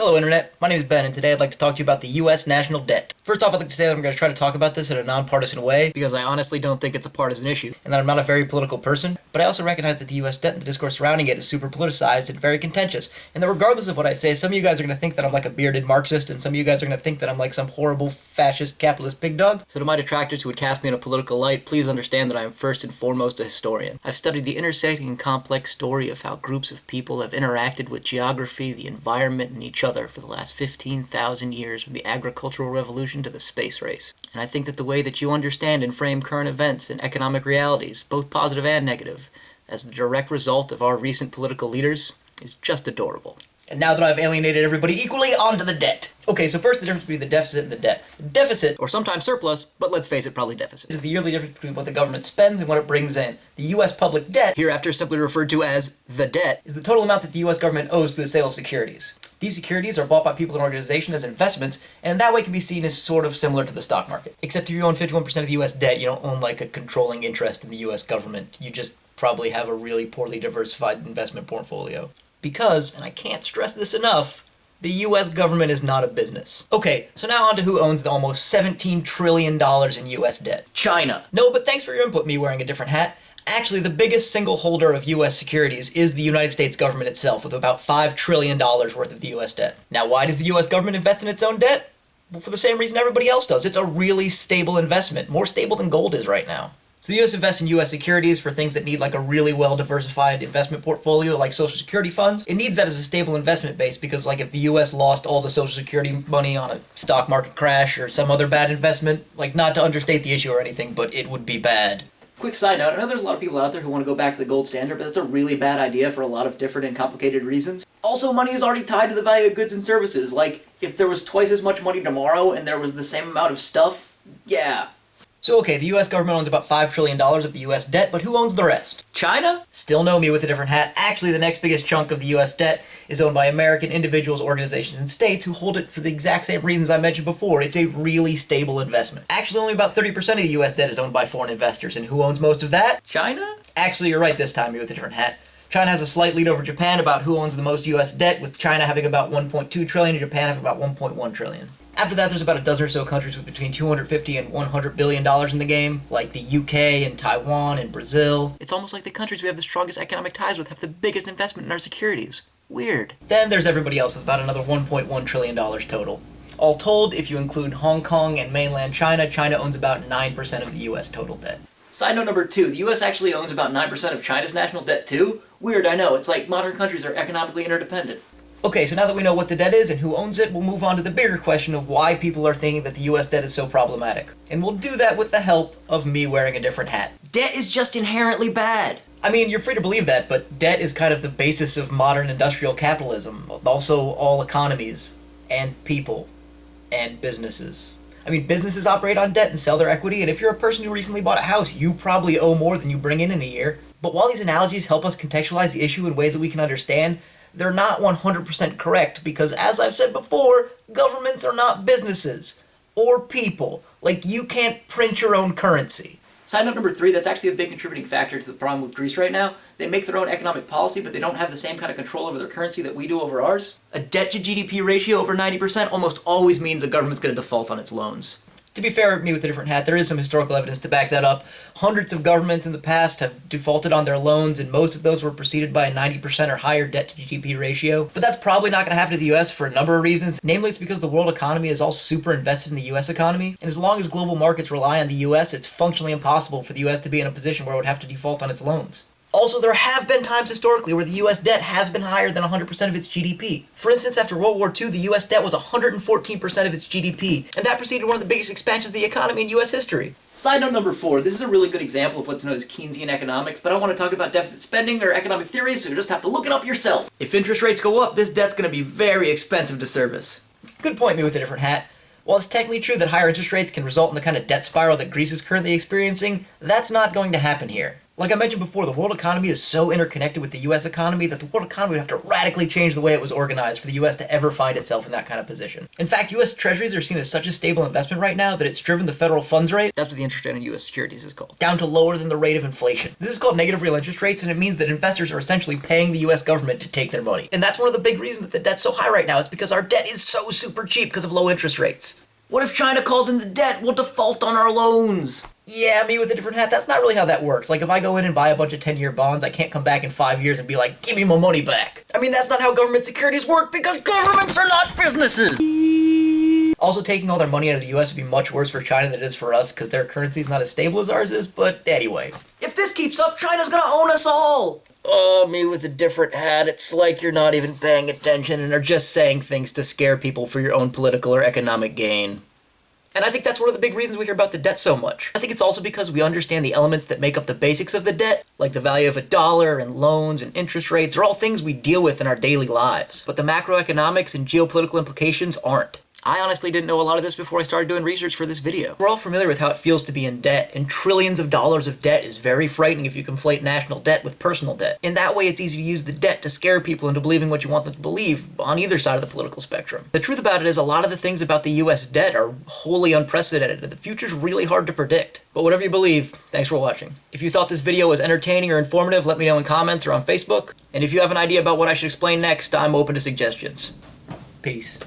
Hello Internet, my name is Ben and today I'd like to talk to you about the US national debt. First off, I'd like to say that I'm going to try to talk about this in a non-partisan way because I honestly don't think it's a partisan issue and that I'm not a very political person, but I also recognize that the US debt and the discourse surrounding it is super politicized and very contentious, and that regardless of what I say, some of you guys are going to think that I'm like a bearded Marxist and some of you guys are going to think that I'm like some horrible fascist capitalist pig dog. So to my detractors who would cast me in a political light, please understand that I am first and foremost a historian. I've studied the intersecting and complex story of how groups of people have interacted with geography, the environment, and each other for the last 15,000 years, from the agricultural revolution to the space race. And I think that the way that you understand and frame current events and economic realities, both positive and negative, as the direct result of our recent political leaders, is just adorable. And now that I've alienated everybody equally, on to the debt. Okay, so first the difference between the deficit and the debt. The deficit, or sometimes surplus, but let's face it, probably deficit, is the yearly difference between what the government spends and what it brings in. The US public debt, hereafter simply referred to as the debt, is the total amount that the US government owes through the sale of securities. These securities are bought by people and organizations as investments, and in that way can be seen as sort of similar to the stock market. Except if you own 51% of the US debt, you don't own like a controlling interest in the US government. You just probably have a really poorly diversified investment portfolio. Because, and I can't stress this enough, the US government is not a business. Okay, so now on to who owns the almost $17 trillion in US debt. China. No, but thanks for your input, me wearing a different hat. Actually, the biggest single holder of US securities is the United States government itself, with about $5 trillion worth of the US debt. Now, why does the US government invest in its own debt? Well, for the same reason everybody else does. It's a really stable investment, more stable than gold is right now. So the US invests in US securities for things that need like a really well-diversified investment portfolio, like Social Security funds. It needs that as a stable investment base because like if the US lost all the Social Security money on a stock market crash or some other bad investment, like not to understate the issue or anything, but it would be bad. Quick side note, I know there's a lot of people out there who want to go back to the gold standard, but that's a really bad idea for a lot of different and complicated reasons. Also, money is already tied to the value of goods and services. Like, if there was twice as much money tomorrow and there was the same amount of stuff, yeah. So okay, the US government owns about $5 trillion of the US debt, but who owns the rest? China? Still know me with a different hat. Actually, the next biggest chunk of the US debt is owned by American individuals, organizations, and states who hold it for the exact same reasons I mentioned before. It's a really stable investment. Actually, only about 30% of the US debt is owned by foreign investors, and who owns most of that? China? Actually, you're right this time, me with a different hat. China has a slight lead over Japan about who owns the most US debt, with China having about 1.2 trillion and Japan having about 1.1 trillion. After that, there's about a dozen or so countries with between $250 and $100 billion in the game, like the UK and Taiwan and Brazil. It's almost like the countries we have the strongest economic ties with have the biggest investment in our securities. Weird. Then there's everybody else with about another $1.1 trillion total. All told, if you include Hong Kong and mainland China, China owns about 9% of the US total debt. Side note number 2, the US actually owns about 9% of China's national debt too. Weird, I know, it's like modern countries are economically interdependent. Okay, so now that we know what the debt is and who owns it, we'll move on to the bigger question of why people are thinking that the US debt is so problematic. And we'll do that with the help of me wearing a different hat. Debt is just inherently bad. I mean, you're free to believe that, but debt is kind of the basis of modern industrial capitalism. Also, all economies, and people, and businesses. I mean, businesses operate on debt and sell their equity, and if you're a person who recently bought a house, you probably owe more than you bring in a year. But while these analogies help us contextualize the issue in ways that we can understand, they're not 100% correct because, as I've said before, governments are not businesses or people. Like, you can't print your own currency. Side note number 3, that's actually a big contributing factor to the problem with Greece right now. They make their own economic policy, but they don't have the same kind of control over their currency that we do over ours. A debt to GDP ratio over 90% almost always means a government's going to default on its loans. To be fair, me with a different hat, there is some historical evidence to back that up. Hundreds of governments in the past have defaulted on their loans, and most of those were preceded by a 90% or higher debt to GDP ratio. But that's probably not going to happen to the US for a number of reasons. Namely, it's because the world economy is all super invested in the US economy, and as long as global markets rely on the US, it's functionally impossible for the US to be in a position where it would have to default on its loans. Also, there have been times historically where the US debt has been higher than 100% of its GDP. For instance, after World War II, the US debt was 114% of its GDP, and that preceded one of the biggest expansions of the economy in US history. Side note number 4, this is a really good example of what's known as Keynesian economics, but I don't want to talk about deficit spending or economic theory, so you just have to look it up yourself. If interest rates go up, this debt's going to be very expensive to service. Good point, me with a different hat. While it's technically true that higher interest rates can result in the kind of debt spiral that Greece is currently experiencing, that's not going to happen here. Like I mentioned before, the world economy is so interconnected with the US economy that the world economy would have to radically change the way it was organized for the US to ever find itself in that kind of position. In fact, US treasuries are seen as such a stable investment right now that it's driven the federal funds rate, that's what the interest rate on US securities is called, down to lower than the rate of inflation. This is called negative real interest rates, and it means that investors are essentially paying the US government to take their money. And that's one of the big reasons that the debt's so high right now, is because our debt is so super cheap because of low interest rates. What if China calls in the debt? We'll default on our loans. Yeah, me with a different hat, that's not really how that works. Like, if I go in and buy a bunch of 10-year bonds, I can't come back in 5 years and be like, give me my money back. I mean, that's not how government securities work, because governments are not businesses! Also, taking all their money out of the US would be much worse for China than it is for us, because their currency is not as stable as ours is, but anyway. If this keeps up, China's gonna own us all! Oh, me with a different hat, it's like you're not even paying attention and are just saying things to scare people for your own political or economic gain. And I think that's one of the big reasons we hear about the debt so much. I think it's also because we understand the elements that make up the basics of the debt, like the value of a dollar and loans and interest rates are all things we deal with in our daily lives. But the macroeconomics and geopolitical implications aren't. I honestly didn't know a lot of this before I started doing research for this video. We're all familiar with how it feels to be in debt, and trillions of dollars of debt is very frightening if you conflate national debt with personal debt. In that way, it's easy to use the debt to scare people into believing what you want them to believe on either side of the political spectrum. The truth about it is a lot of the things about the US debt are wholly unprecedented, and the future's really hard to predict. But whatever you believe, thanks for watching. If you thought this video was entertaining or informative, let me know in comments or on Facebook. And if you have an idea about what I should explain next, I'm open to suggestions. Peace.